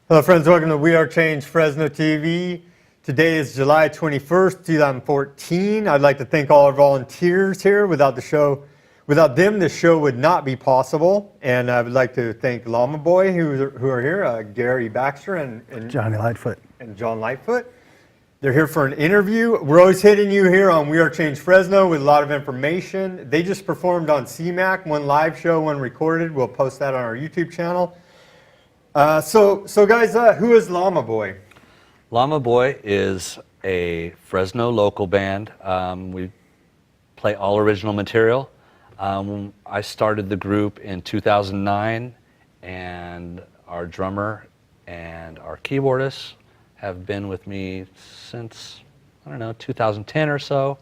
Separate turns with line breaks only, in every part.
Hello friends, welcome to We Are Change Fresno TV. Today is July 21st, 2014. I'd like to thank all our volunteers here. Without them, this show would not be possible. And I would like to thank Lama Boy, who are here, Gary Baxter and
Johnny Lightfoot.
And John Lightfoot. They're here for an interview. We're always hitting you here on We Are Change Fresno with a lot of information. They just performed on CMAC, one live show, one recorded. We'll post that on our YouTube channel. So guys, who is Lama Boy?
Lama Boy is a Fresno local band. We play all original material. I started the group in 2009, and our drummer and our keyboardist have been with me since, 2010 or so.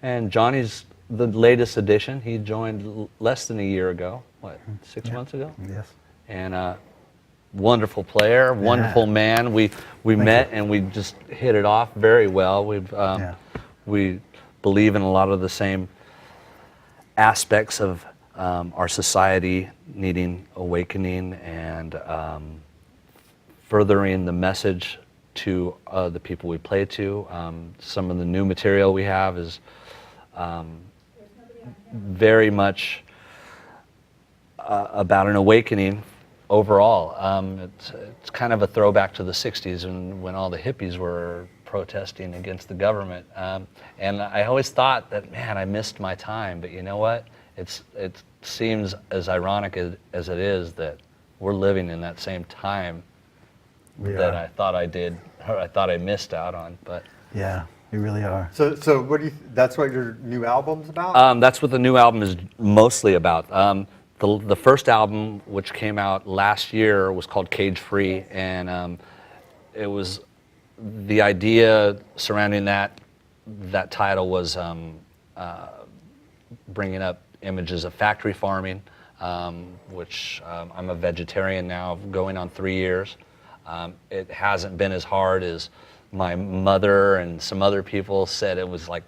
And Johnny's the latest addition. He joined less than a year ago, 6 months ago?
Yes.
And wonderful player, wonderful man. We met and we just hit it off very well. We believe in a lot of the same aspects of our society needing awakening and furthering the message to the people we play to. Some of the new material we have is very much about an awakening overall. It's kind of a throwback to the 60s when all the hippies were protesting against the government. And I always thought that, man, I missed my time. But you know what? It seems as ironic as it is that we're living in that same time that I thought I did, or I thought I missed out on. But
yeah, we really are.
So what do you? That's what your new album's about?
That's what the new album is mostly about. The first album, which came out last year, was called Cage Free, and it was the idea surrounding that title was bringing up images of factory farming, which I'm a vegetarian now, going on 3 years. It hasn't been as hard as my mother and some other people said it was like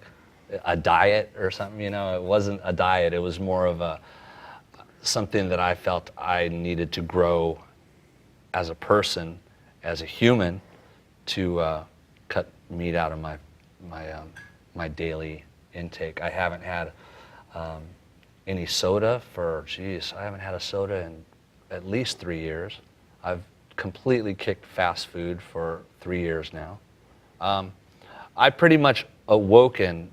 a diet or something. It wasn't a diet. It was more of something that I felt I needed to grow as a person, as a human, to cut meat out of my daily intake. I haven't had any soda I haven't had a soda in at least 3 years. I've completely kicked fast food for 3 years now. I pretty much awoken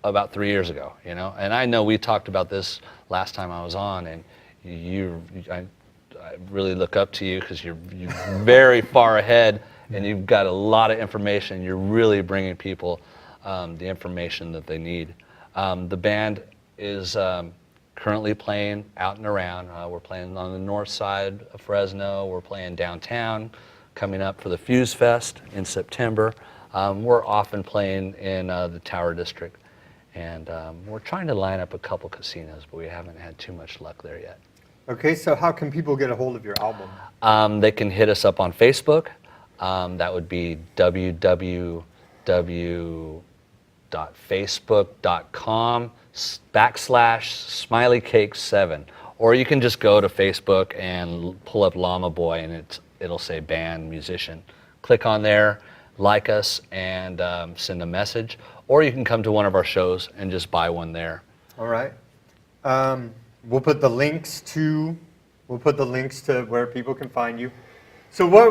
about 3 years ago, and I know we talked about this last time I was on, and I really look up to you because you're very far ahead, and you've got a lot of information. You're really bringing people the information that they need. The band is currently playing out and around. We're playing on the north side of Fresno. We're playing downtown, coming up for the Fuse Fest in September. We're often playing in the Tower District. And we're trying to line up a couple casinos, but we haven't had too much luck there yet.
Okay, so how can people get a hold of your album?
They can hit us up on Facebook. That would be www.facebook.com/SmileyCake7. Or you can just go to Facebook and pull up Lama Boy, and it'll say band, musician. Click on there, like us, and send a message. Or you can come to one of our shows and just buy one there.
All right. We'll put the links to where people can find you. So by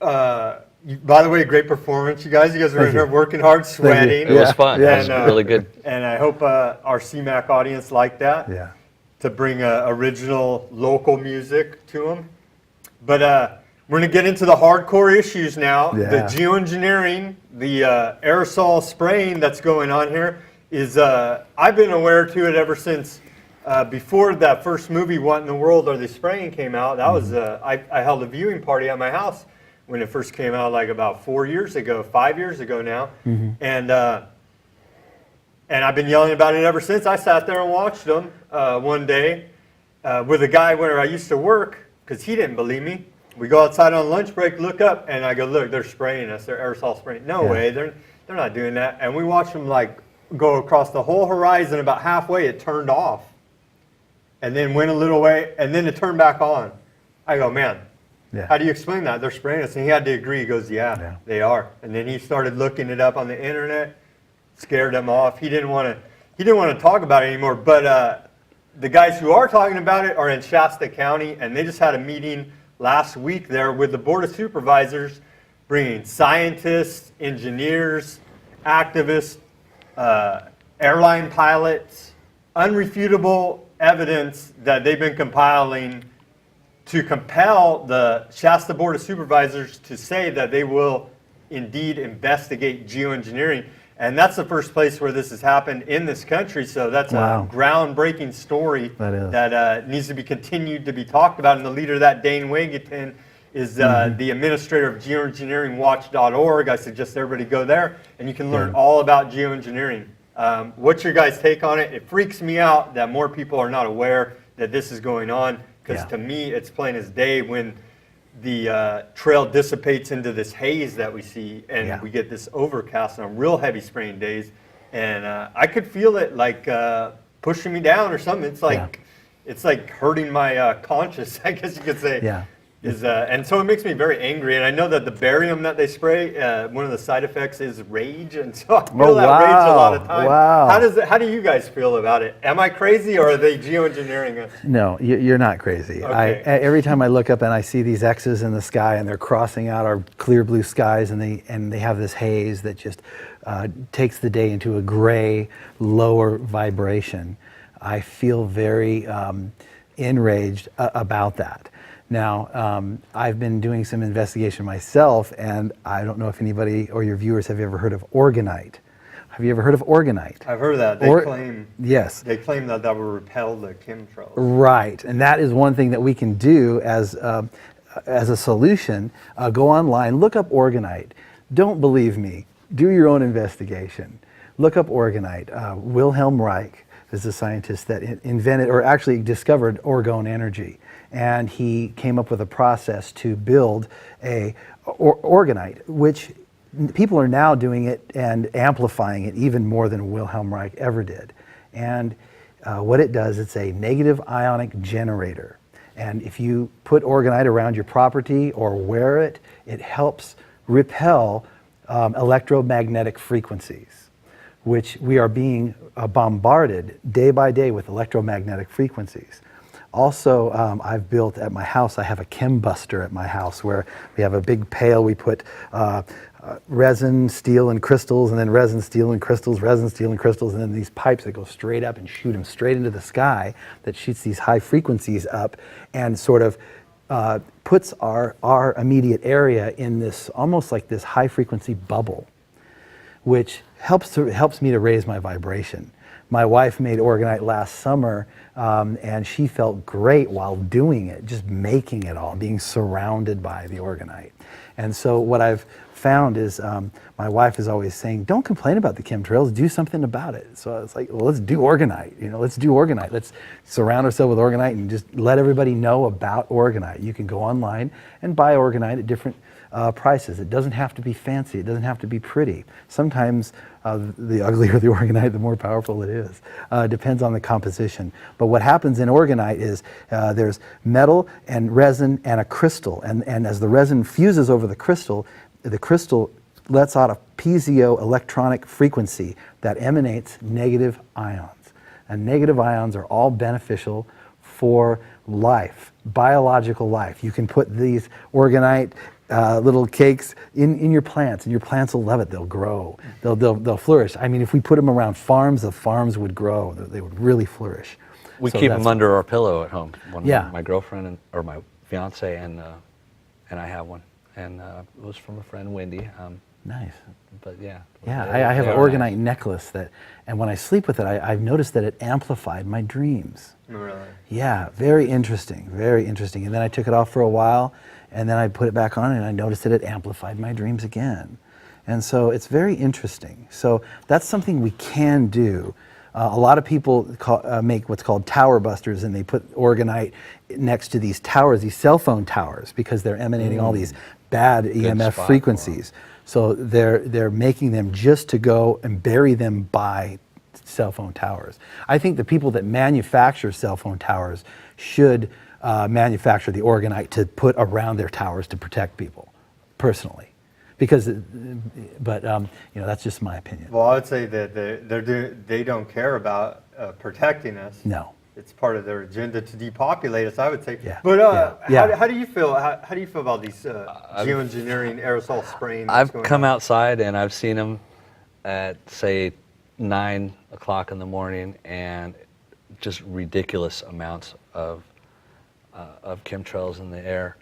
the way, great performance, you guys. You guys were in here working hard, sweating.
It was fun. Yeah. It was really good.
And I hope our CMAC audience liked that.
Yeah.
To bring original local music to them. But we're going to get into the hardcore issues now.
Yeah.
The geoengineering, the aerosol spraying that's going on here is, I've been aware to it ever since before that first movie, What in the World Are They Spraying, came out. That was, I held a viewing party at my house when it first came out, like about 5 years ago now. And I've been yelling about it ever since. I sat there and watched them one day with a guy where I used to work, because he didn't believe me. We go outside on lunch break, look up, and I go, look, they're spraying us. They're aerosol spraying. No way, they're not doing that. And we watched them go across the whole horizon. About halfway, it turned off. And then went a little way, and then it turned back on. I go, man,
Yeah.
How do you explain that? They're spraying us. And he had to agree. He goes, yeah, they are. And then he started looking it up on the internet, scared him off. He didn't want to talk about it anymore. But the guys who are talking about it are in Shasta County, and they just had a meeting last week there with the Board of Supervisors, bringing scientists, engineers, activists, airline pilots, unrefutable evidence that they've been compiling to compel the Shasta Board of Supervisors to say that they will indeed investigate geoengineering. And that's the first place where this has happened in this country. So that's a groundbreaking story that needs to be continued to be talked about. And the leader of that, Dane Wigington, is the administrator of geoengineeringwatch.org. I suggest everybody go there, and you can learn all about geoengineering. What's your guys' take on it? It freaks me out that more people are not aware that this is going on, because to me, it's plain as day when the trail dissipates into this haze that we see, and we get this overcast on real heavy spraying days, and I could feel it like pushing me down or something. It's like hurting my conscience, I guess you could say.
Yeah.
And so it makes me very angry. And I know that the barium that they spray, one of the side effects is rage, and so I feel that rage a lot of times.
Wow.
How do you guys feel about it? Am I crazy, or are they geoengineering us?
No, you're not crazy.
Okay.
Every time I look up and I see these X's in the sky, and they're crossing out our clear blue skies, and they have this haze that just takes the day into a gray, lower vibration, I feel very enraged about that. Now, I've been doing some investigation myself, and I don't know if anybody or your viewers have ever heard of orgonite. Have you ever heard of orgonite?
I've heard of that. They claim that will repel the chemtrails.
Right, and that is one thing that we can do as a solution. Go online, look up orgonite. Don't believe me. Do your own investigation. Look up orgonite. Wilhelm Reich is the scientist that invented, or actually discovered, orgone energy. And he came up with a process to build a orgonite, which people are now doing it and amplifying it even more than Wilhelm Reich ever did. And what it does, it's a negative ionic generator. And if you put orgonite around your property or wear it, it helps repel electromagnetic frequencies, which we are being bombarded day by day with electromagnetic frequencies. Also, I've built at my house, I have a chem buster at my house where we have a big pail. We put resin, steel, and crystals, and then resin, steel, and crystals, resin, steel, and crystals, and then these pipes that go straight up and shoot them straight into the sky that shoots these high frequencies up and sort of puts our immediate area in this, almost like this high frequency bubble, which helps me to raise my vibration. My wife made orgonite last summer, and she felt great while doing it, just making it all, being surrounded by the orgonite. And so what I've found is my wife is always saying, don't complain about the chemtrails, do something about it. So I was like, well, let's do orgonite. Let's do orgonite. Let's surround ourselves with orgonite and just let everybody know about orgonite. You can go online and buy orgonite at different prices. It doesn't have to be fancy. It doesn't have to be pretty. Sometimes the uglier the orgonite, the more powerful it is. Depends on the composition. But what happens in orgonite is there's metal and resin and a crystal. And as the resin fuses over the crystal lets out a piezoelectronic frequency that emanates negative ions. And negative ions are all beneficial for life, biological life. You can put these orgonite little cakes in your plants, and your plants will love it. They'll grow. They'll flourish. I mean, if we put them around farms, the farms would grow. They would really flourish.
We keep them under our pillow at home. My girlfriend or my fiance and I have one, and it was from a friend, Wendy.
Nice.
But yeah.
I have an orgonite necklace and when I sleep with it, I've noticed that it amplified my dreams.
Really?
Yeah, very interesting, very interesting. And then I took it off for a while, and then I put it back on, and I noticed that it amplified my dreams again. And so it's very interesting. So that's something we can do. A lot of people make what's called tower busters, and they put orgonite next to these towers, these cell phone towers, because they're emanating all these bad EMF frequencies. So they're making them just to go and bury them by cell phone towers. I think the people that manufacture cell phone towers should manufacture the orgonite to put around their towers to protect people, personally. Because, that's just my opinion.
Well, I would say that they don't care about protecting us.
No.
It's part of their agenda to depopulate us, I would say.
Yeah.
But
Yeah.
How do you feel? How do you feel about these geoengineering aerosol spraying? that's
I've
going
come
on?
outside and I've seen them at, say, 9 o'clock in the morning, and just ridiculous amounts of chemtrails in the air.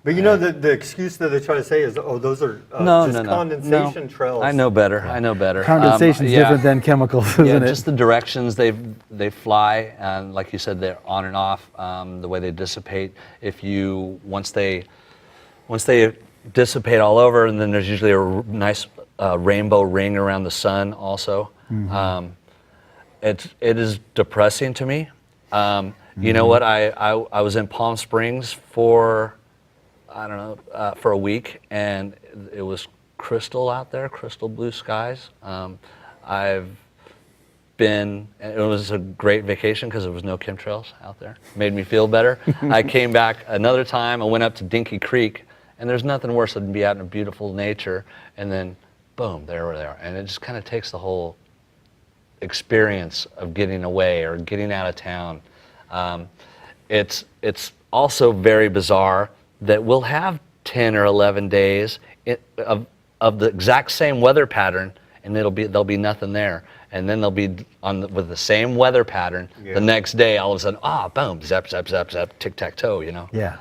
But the excuse that they try to say is, those are just condensation trails.
I know better. I know better.
Condensation's different than chemicals, isn't
Yeah,
it?
just the directions they fly, and like you said, they're on and off. The way they dissipate. Once they dissipate all over, and then there's usually a nice rainbow ring around the sun also.
Mm-hmm.
It is depressing to me. You know what? I was in Palm Springs for, I don't know, for a week, and it was crystal out there, crystal blue skies. It was a great vacation because there was no chemtrails out there. Made me feel better. I came back another time. I went up to Dinky Creek, and there's nothing worse than to be out in beautiful nature, and then boom, there we are. And it just kind of takes the whole experience of getting away or getting out of town. It's also very bizarre that we'll have 10 or 11 days of the exact same weather pattern, and there'll be nothing there, and then they'll be with the same weather pattern the next day. All of a sudden, boom, zap, zap, zap, zap, tic tac toe,
Yeah.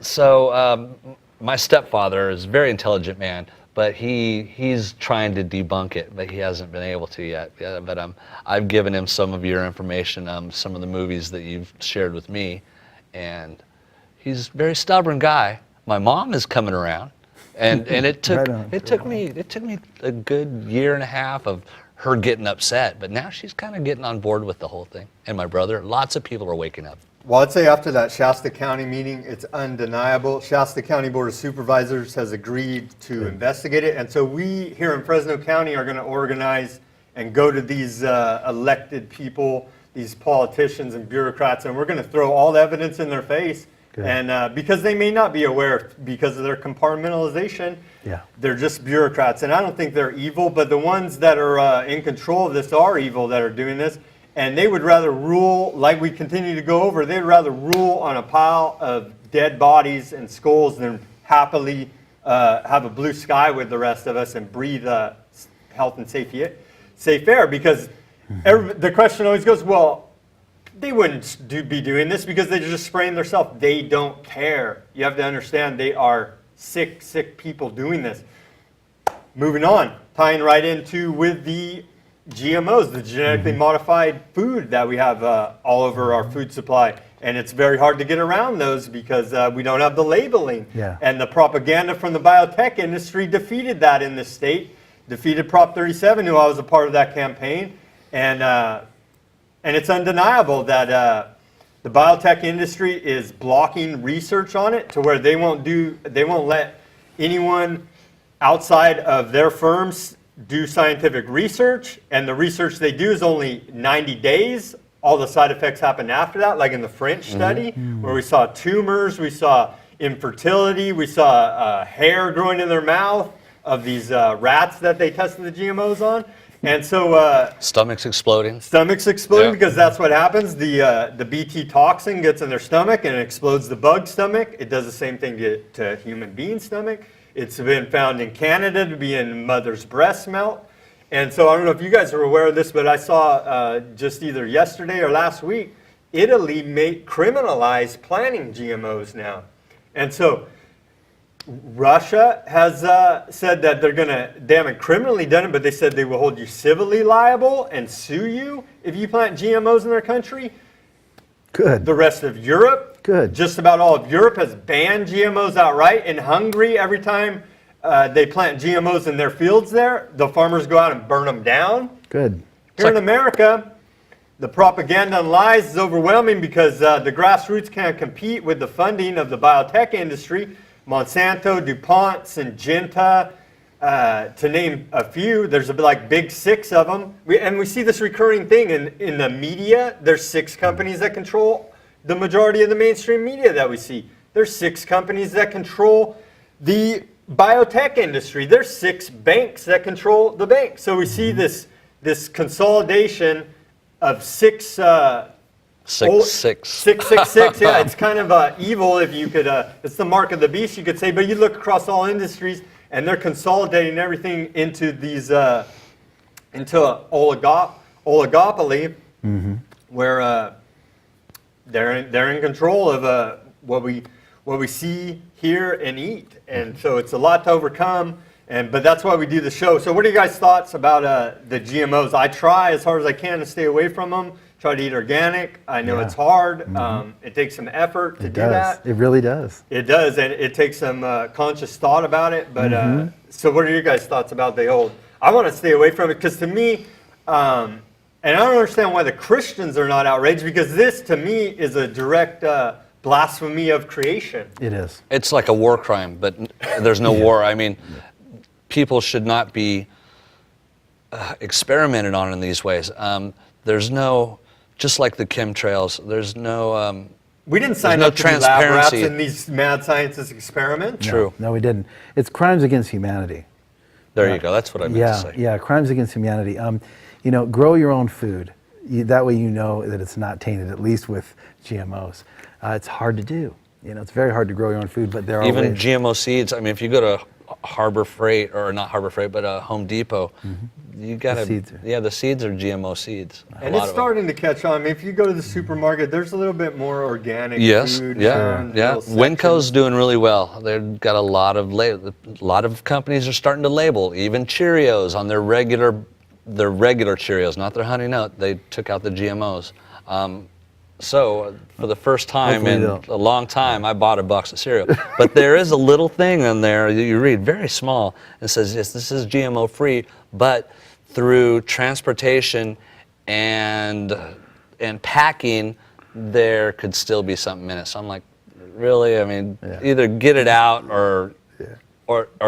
So my stepfather is a very intelligent man, but he's trying to debunk it, but he hasn't been able to yet. Yeah, but I've given him some of your information, some of the movies that you've shared with me, and he's a very stubborn guy. My mom is coming around, and it took me a good year and a half of her getting upset, but now she's kind of getting on board with the whole thing. And my brother, lots of people are waking up.
Well, I'd say after that Shasta County meeting, it's undeniable. Shasta County Board of Supervisors has agreed to investigate it. And so we here in Fresno County are going to organize and go to these elected people, these politicians and bureaucrats, and we're going to throw all the evidence in their face.
Good.
And because they may not be aware because of their compartmentalization, they're just bureaucrats. And I don't think they're evil, but the ones that are in control of this are evil that are doing this. And they would rather rule, like we continue to go over, they'd rather rule on a pile of dead bodies and skulls than happily have a blue sky with the rest of us and breathe health and safe air. Because the question always goes, well, they wouldn't be doing this because they're just spraying themselves. They don't care. You have to understand they are sick people doing this. Moving on, tying right into with the GMOs, the genetically modified food that we have all over our food supply. And it's very hard to get around those because we don't have the labeling.
Yeah.
And the propaganda from the biotech industry defeated that in this state, defeated Prop 37, who I was a part of that campaign. And it's undeniable that the biotech industry is blocking research on it to where they won't let anyone outside of their firms do scientific research, and the research they do is only 90 days. All the side effects happen after that, like in the French study, where we saw tumors, we saw infertility, we saw hair growing in their mouth of these rats that they tested the GMOs on. And so
Stomachs exploding.
Because that's what happens. The BT toxin gets in their stomach and it explodes the bug stomach. It does the same thing to human being stomach. It's been found in Canada to be in mother's breast milk. And so I don't know if you guys are aware of this, but I saw just either yesterday or last week, Italy criminalized planting GMOs now. And so Russia has said that they haven't criminally done it, but they said they will hold you civilly liable and sue you if you plant GMOs in their country.
Good.
The rest of Europe, just about all of Europe has banned GMOs outright. In Hungary, every time they plant GMOs in their fields there, the farmers go out and burn them down.
Good.
Here in America, the propaganda and lies is overwhelming because the grassroots can't compete with the funding of the biotech industry. Monsanto, DuPont, Syngenta, to name a few. There's like big 6 of them. We see this recurring thing in the media. There's 6 companies that control the majority of the mainstream media that we see. There's 6 companies that control the biotech industry. There's 6 banks that control the bank. So we see this consolidation of 6 666. Yeah, it's kind of evil if you could. It's the mark of the beast, you could say. But you look across all industries, and they're consolidating everything into these into oligopoly, where they're in control of what we see, hear, and eat. And so it's a lot to overcome. But that's why we do the show. So what are you guys' thoughts about the GMOs? I try as hard as I can to stay away from them. Try to eat organic. I know it's hard. It takes some effort to do that.
It really does.
It does, and it takes some conscious thought about it. But so what are your guys' thoughts about the old? I want to stay away from it because to me, and I don't understand why the Christians are not outraged, because this to me is a direct blasphemy of creation.
It is.
It's like a war crime, but there's no war. I mean, people should not be experimented on in these ways. There's no, just like the chemtrails, there's no
we didn't sign up to be lab rats in these mad scientist experiments.
True.
No, we didn't. It's crimes against humanity.
There you go. That's what I meant to say.
Yeah, crimes against humanity. You know, grow your own food. That way you know that it's not tainted, at least with GMOs. It's hard to do. You know, it's very hard to grow your own food, but there are
even
ways.
GMO seeds. I mean, if you go to Harbor Freight, or not Harbor Freight, but Home Depot, you gotta. The seeds are GMO seeds.
And it's starting to catch on. I mean, if you go to the supermarket, there's a little bit more organic food.
Yeah. Winco's doing really well. They've got a lot of companies are starting to label even Cheerios on their regular Cheerios, not their Honey Nut. They took out the GMOs. So for the first time in a long time, I bought a box of cereal. But there is a little thing in there that you read, very small. It says, yes, this is GMO free, but through transportation and packing, there could still be something in it. So I'm like, really? I mean, either get it out or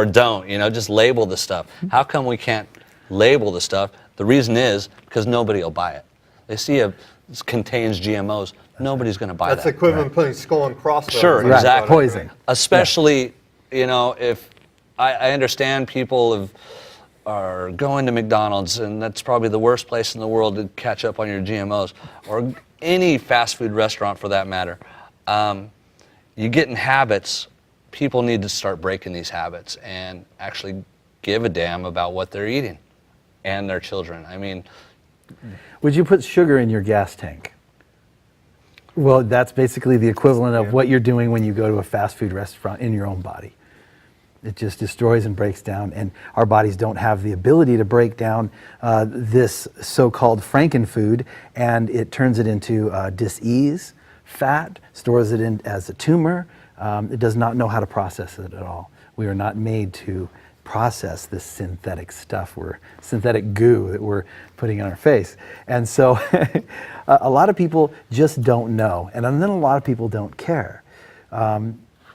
don't. You know, just label the stuff. How come we can't label the stuff? The reason is because nobody will buy it. They see this contains GMOs. Nobody's going to buy that.
That's equivalent to putting skull and crossbones.
Sure, exactly.
Poison.
Especially, you know, if I understand people are going to McDonald's, and that's probably the worst place in the world to catch up on your GMOs, or any fast food restaurant for that matter. You get in habits. People need to start breaking these habits and actually give a damn about what they're eating and their children. I mean,
would you put sugar in your gas tank? Well, that's basically the equivalent of what you're doing when you go to a fast food restaurant in your own body. It just destroys and breaks down, and our bodies don't have the ability to break down this so-called frankenfood, and it turns it into dis-ease, fat, stores it in as a tumor. It does not know how to process it at all. We are not made to process this synthetic stuff, synthetic goo that we're putting on our face. And so a lot of people just don't know, and then a lot of people don't care.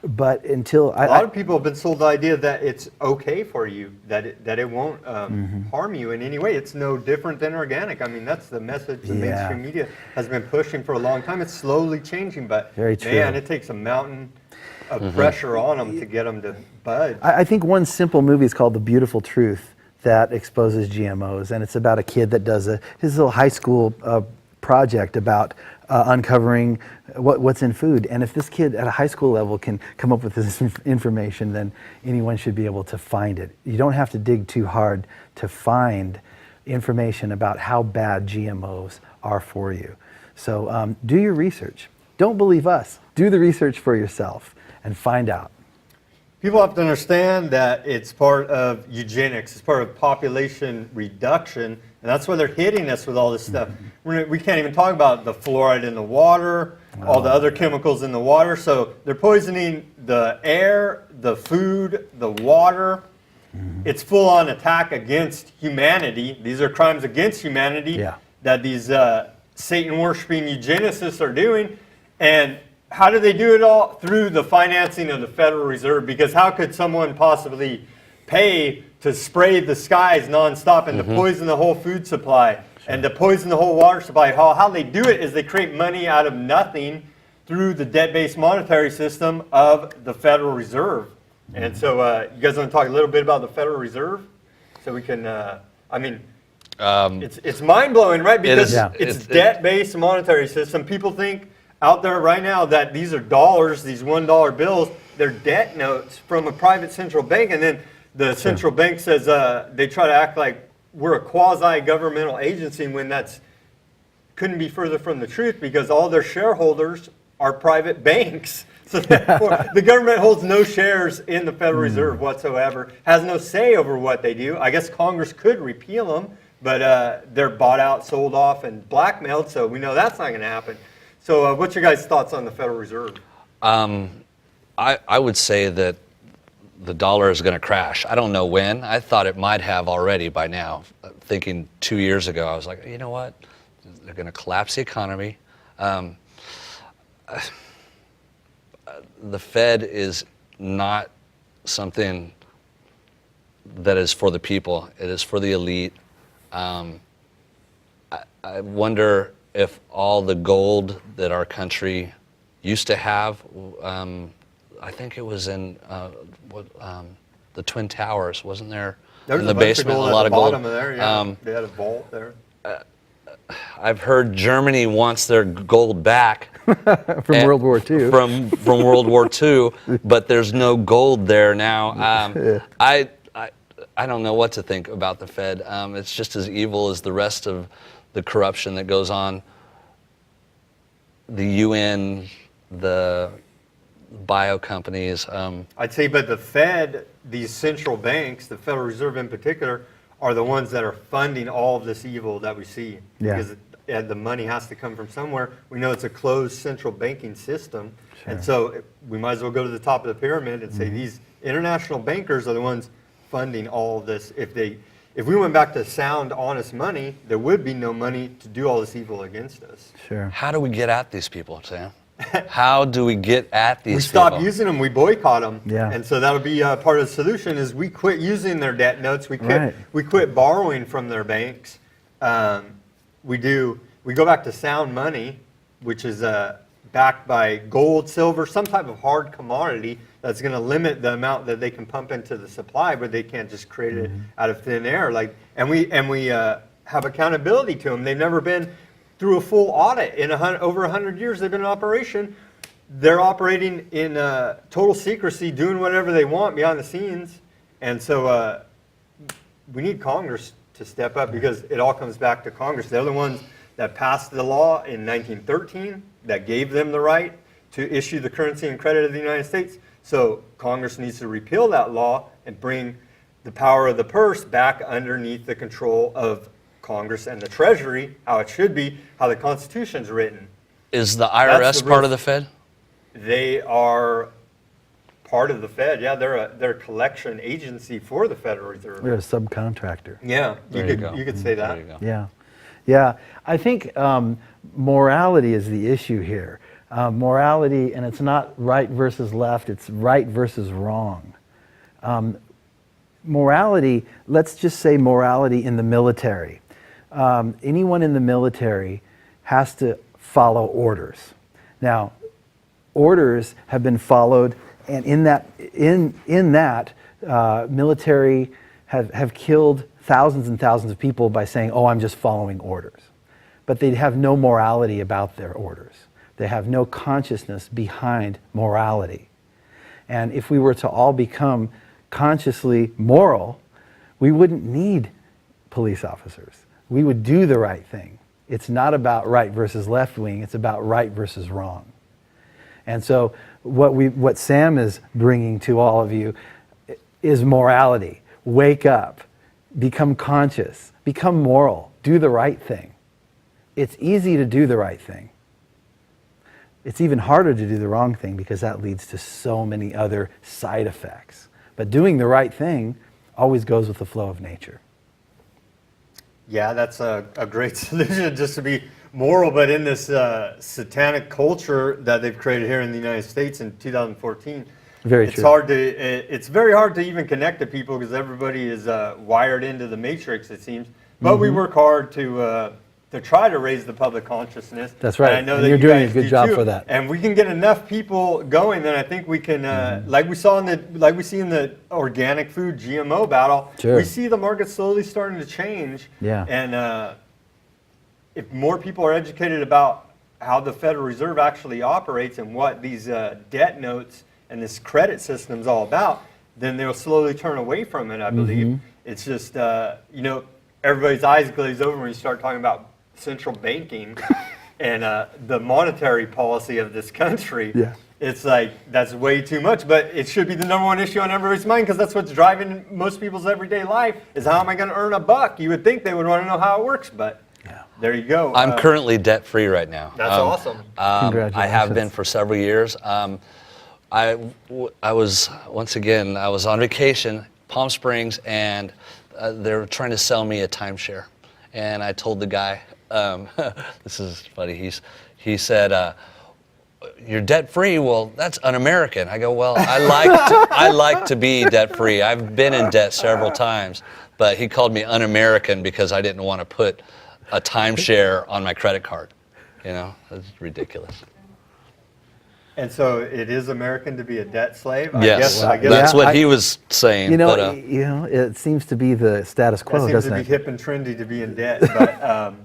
But until
a lot of people have been sold the idea that it's okay for you, that it won't harm you in any way. It's no different than organic. I mean, that's the message the mainstream media has been pushing for a long time. It's slowly changing, but
very true.
Man, it takes a mountain of pressure on them to get them to budge.
I think one simple movie is called The Beautiful Truth that exposes GMOs, and it's about a kid that does his little high school project about uncovering what's in food. And if this kid at a high school level can come up with this information, then anyone should be able to find it. You don't have to dig too hard to find information about how bad GMOs are for you. So do your research. Don't believe us. Do the research for yourself and find out.
People have to understand that it's part of eugenics, it's part of population reduction, and that's why they're hitting us with all this stuff. We can't even talk about the fluoride in the water, all the other chemicals in the water. So they're poisoning the air, the food, the water. It's full-on attack against humanity. These are crimes against humanity that these Satan-worshipping eugenicists are doing. And how do they do it all? Through the financing of the Federal Reserve. Because how could someone possibly pay to spray the skies nonstop and to poison the whole food supply and to poison the whole water supply? How they do it is they create money out of nothing through the debt-based monetary system of the Federal Reserve. And so you guys want to talk a little bit about the Federal Reserve? So we can, it's mind-blowing, right? Because it's debt-based monetary system. People think out there right now that these are dollars, these $1 bills, they're debt notes from a private central bank. And then the central bank says they try to act like we're a quasi-governmental agency when that's couldn't be further from the truth, because all their shareholders are private banks. So therefore, the government holds no shares in the Federal Reserve whatsoever, has no say over what they do. I guess Congress could repeal them, but they're bought out, sold off, and blackmailed, so we know that's not going to happen. So what's your guys' thoughts on the Federal Reserve?
I would say that the dollar is going to crash. I don't know when. I thought it might have already by now. Thinking 2 years ago, I was like, you know what? They're going to collapse the economy. The Fed is not something that is for the people. It is for the elite. I wonder if all the gold that our country used to have, I think it was in the Twin Towers, wasn't there?
There was
in the
a bunch
basement,
of gold
a lot
at
of
the
gold.
bottom of there, yeah. They had a vault there.
I've heard Germany wants their gold back
from World War II.
From World War II, but there's no gold there now. I don't know what to think about the Fed. It's just as evil as the rest of the corruption that goes on. The UN, the bio companies.
I'd say, but the Fed, these central banks, the Federal Reserve in particular, are the ones that are funding all of this evil that we see.
Yeah.
Because the money has to come from somewhere. We know it's a closed central banking system.
Sure.
And so we might as well go to the top of the pyramid and say these international bankers are the ones funding all of this. If we went back to sound, honest money, there would be no money to do all this evil against us.
Sure.
How do we get at these people, Sam? How do we get at these
We
people?
stop using them, we boycott them.
Yeah.
And so that'll be part of the solution is we quit using their debt notes. We quit borrowing from their banks. We go back to sound money, which is backed by gold, silver, some type of hard commodity that's going to limit the amount that they can pump into the supply, but they can't just create it out of thin air. And we have accountability to them. They've never been through a full audit in over 100 years they've been in operation. They're operating in total secrecy, doing whatever they want behind the scenes. And so we need Congress to step up, because it all comes back to Congress. They're the ones that passed the law in 1913 that gave them the right to issue the currency and credit of the United States. So Congress needs to repeal that law and bring the power of the purse back underneath the control of Congress and the Treasury, how it should be, how the Constitution's written.
Is the IRS part of the Fed?
They are part of the Fed. Yeah, they're a collection agency for the Federal Reserve.
We're a subcontractor.
Yeah, you could say that.
There you go.
Yeah. Yeah. I think morality is the issue here. Morality, and it's not right versus left, it's right versus wrong. Morality, let's just say morality in the military. Anyone in the military has to follow orders. Now, orders have been followed, and in that, military have killed thousands and thousands of people by saying, "Oh, I'm just following orders," but they have no morality about their orders. They have no consciousness behind morality. And if we were to all become consciously moral, we wouldn't need police officers. We would do the right thing. It's not about right versus left wing, it's about right versus wrong. And so what Sam is bringing to all of you is morality. Wake up, become conscious, become moral, do the right thing. It's easy to do the right thing. It's even harder to do the wrong thing, because that leads to so many other side effects. But doing the right thing always goes with the flow of nature.
Yeah, that's a great solution, just to be moral, but in this satanic culture that they've created here in the United States in 2014,
Very
it's
true.
It's very hard to even connect to people, because everybody is wired into the matrix, it seems. But we work hard to to try to raise the public consciousness.
That's right.
And I know
And
that
you're
you
doing a
guys
good
do
job
too.
for that.
And we can get enough people going, then I think we can, like we see in the organic food GMO battle,
Sure.
we see the market slowly starting to change.
Yeah.
And if more people are educated about how the Federal Reserve actually operates and what these debt notes and this credit system is all about, then they'll slowly turn away from it, I believe. It's just, everybody's eyes glaze over when you start talking about central banking and the monetary policy of this country.
Yeah.
It's like, that's way too much, but it should be the number one issue on everybody's mind because that's what's driving most people's everyday life is how am I going to earn a buck? You would think they would want to know how it works, but there you go.
I'm currently debt-free right now.
That's awesome.
Congratulations.
I have been for several years. I was on vacation, Palm Springs, and they were trying to sell me a timeshare. And I told the guy, this is funny, he said, you're debt-free? Well, that's un-American. I go, well, I like to be debt-free. I've been in debt several times, but he called me un-American because I didn't want to put a timeshare on my credit card. That's ridiculous.
And so it is American to be a debt slave?
Yes,
I guess
that's
Yeah,
what he was saying.
It seems to be the status
that
quo,
seems
doesn't
to be
it?
hip and trendy to be in debt, but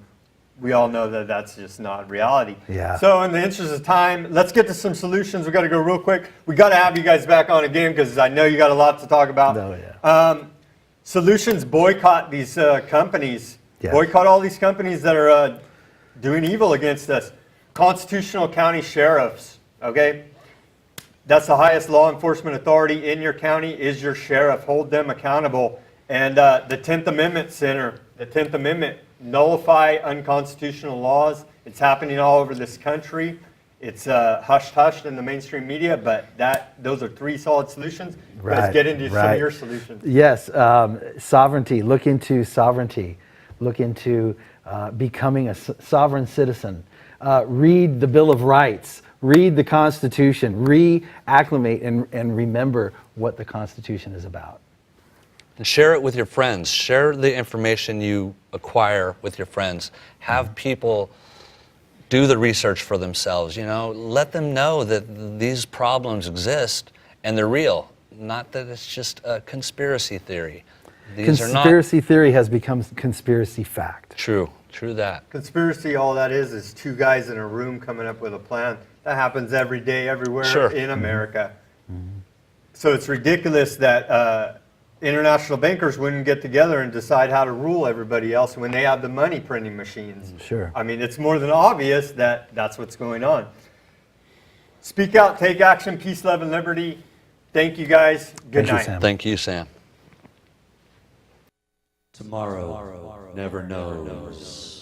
we all know that that's just not reality.
Yeah.
So in the interest of time, let's get to some solutions. We got to go real quick. We got to have you guys back on again because I know you got a lot to talk about.
Oh, yeah.
Solutions: boycott these companies.
Yes.
Boycott all these companies that are doing evil against us. Constitutional county sheriffs. Okay. That's the highest law enforcement authority in your county is your sheriff. Hold them accountable. And the 10th Amendment Center, the 10th Amendment, nullify unconstitutional laws. It's happening all over this country. It's hushed in the mainstream media, but those are three solid solutions. Let's get into some of your solutions.
Yes, sovereignty. Look into sovereignty. Look into becoming a sovereign citizen. Read the Bill of Rights. Read the Constitution. Reacclimate and remember what the Constitution is about.
And share it with your friends. Share the information you acquire with your friends. Have people do the research for themselves. Let them know that these problems exist and they're real. Not that it's just a conspiracy theory.
Conspiracy theory has become conspiracy fact.
True that.
Conspiracy, all that is two guys in a room coming up with a plan. That happens every day, everywhere in America. So it's ridiculous that international bankers wouldn't get together and decide how to rule everybody else when they have the money printing machines.
Sure.
I mean, it's more than obvious that that's what's going on. Speak out, take action, peace, love, and liberty. Thank you, guys. Good night.
Sam.
Thank you, Sam.
Tomorrow never knows.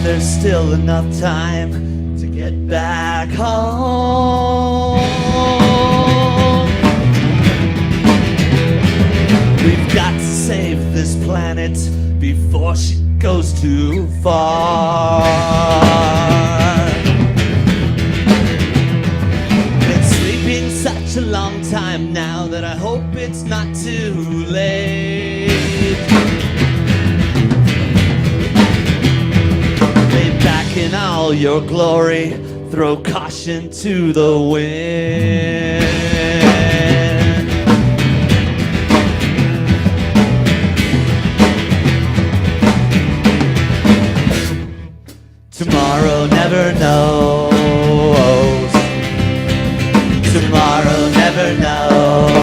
There's still enough time to get back home. We've got to save this planet before she goes too far. Been sleeping such a long time now that I hope it's not too late. In all your glory, throw caution to the wind. Tomorrow never knows.